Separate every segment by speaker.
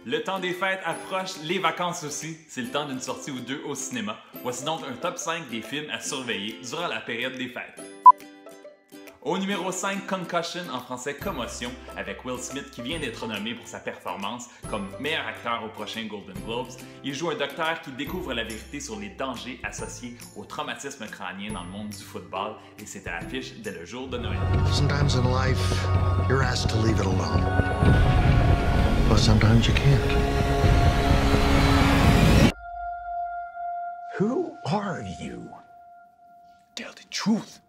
Speaker 1: Le temps des fêtes approche, les vacances aussi. C'est le temps d'une sortie ou deux au cinéma. Voici donc un top 5 des films à surveiller durant la période des fêtes. Au numéro 5, Concussion, en français Commotion, avec Will Smith qui vient d'être nommé pour sa performance comme meilleur acteur au prochain Golden Globes. Il joue un docteur qui découvre la vérité sur les dangers associés au traumatisme crânien dans le monde du football, et c'est à l'affiche dès le jour de Noël.
Speaker 2: Sometimes in life, you're asked to leave it alone. But sometimes you can't.
Speaker 3: Who are you? Tell the truth.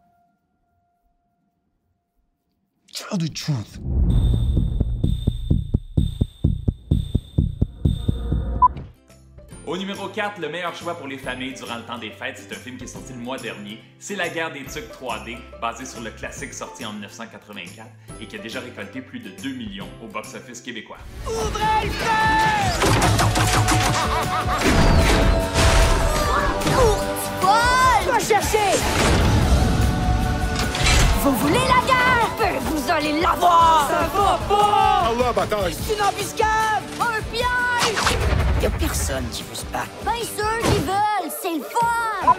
Speaker 3: Tell the truth.
Speaker 1: Au numéro 4, le meilleur choix pour les familles durant le temps des fêtes, c'est un film qui est sorti le mois dernier. C'est La guerre des tucs 3D, basé sur le classique sorti en 1984 et qui a déjà récolté plus de 2 millions au box-office québécois.
Speaker 4: Ouvrez le feu! Courte folle! Va chercher! Vous voulez la guerre? Vous allez l'avoir! Ça va pas!
Speaker 3: Allah, bataille!
Speaker 4: C'est une embuscade! Un piège!
Speaker 5: Y'a personne qui veut se battre.
Speaker 4: Bien sûr qu'ils veulent! C'est le fun!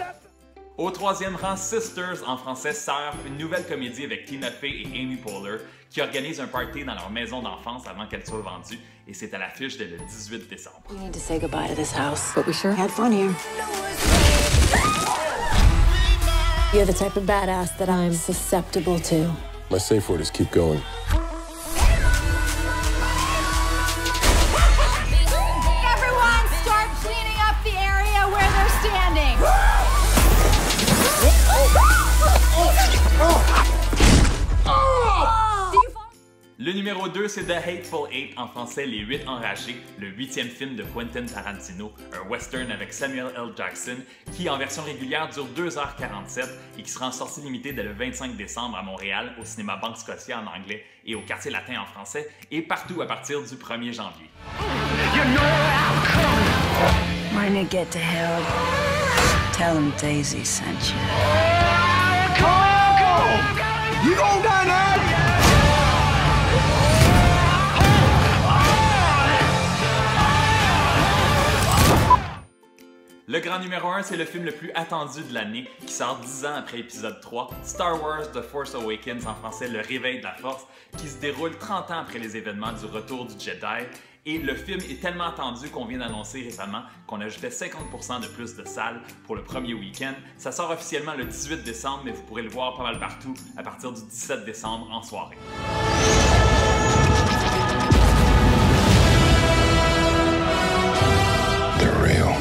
Speaker 1: Au troisième rang, Sisters, en français Sœurs, une nouvelle comédie avec Tina Fey et Amy Poehler qui organisent un party dans leur maison d'enfance avant qu'elle soit vendue, et c'est à l'affiche dès le 18 décembre.
Speaker 6: We need to say goodbye to this house, but we sure had fun here. You're the type of badass that I'm susceptible to.
Speaker 7: My safe word is keep going.
Speaker 8: Everyone start cleaning up the area where they're standing.
Speaker 1: Le numéro 2, c'est The Hateful Eight, en français Les 8 Enragés, le 8e film de Quentin Tarantino, un western avec Samuel L. Jackson, qui en version régulière dure 2h47 et qui sera en sortie limitée dès le 25 décembre à Montréal, au cinéma Banque Scotia en anglais et au Quartier Latin en français, et partout à partir du 1er janvier.
Speaker 5: When you get to hell, tell them Daisy sent you.
Speaker 3: You gon' die now!
Speaker 1: Le grand numéro 1, c'est le film le plus attendu de l'année, qui sort 10 ans après épisode 3, Star Wars The Force Awakens, en français Le Réveil de la Force, qui se déroule 30 ans après les événements du Retour du Jedi. Et le film est tellement attendu qu'on vient d'annoncer récemment qu'on ajoutait 50% de plus de salles pour le premier week-end. Ça sort officiellement le 18 décembre, mais vous pourrez le voir pas mal partout à partir du 17 décembre en soirée.
Speaker 7: They're real.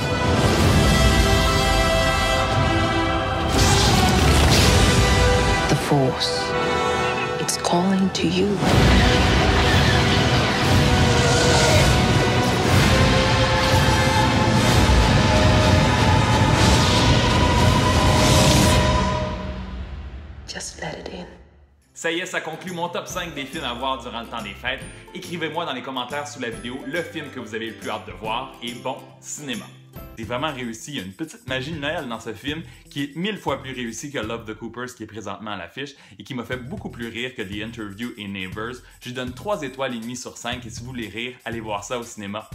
Speaker 6: The Force. It's calling to you. Just let it in.
Speaker 1: Ça y est, ça conclut mon top 5 des films à voir durant le temps des fêtes. Écrivez-moi dans les commentaires sous la vidéo le film que vous avez le plus hâte de voir et bon cinéma. C'est vraiment réussi, il y a une petite magie de Noël dans ce film qui est 1000 fois plus réussi que Love the Coopers qui est présentement à l'affiche et qui m'a fait beaucoup plus rire que The Interview et Neighbors. Je lui donne 3 étoiles et demie sur 5 et si vous voulez rire, allez voir ça au cinéma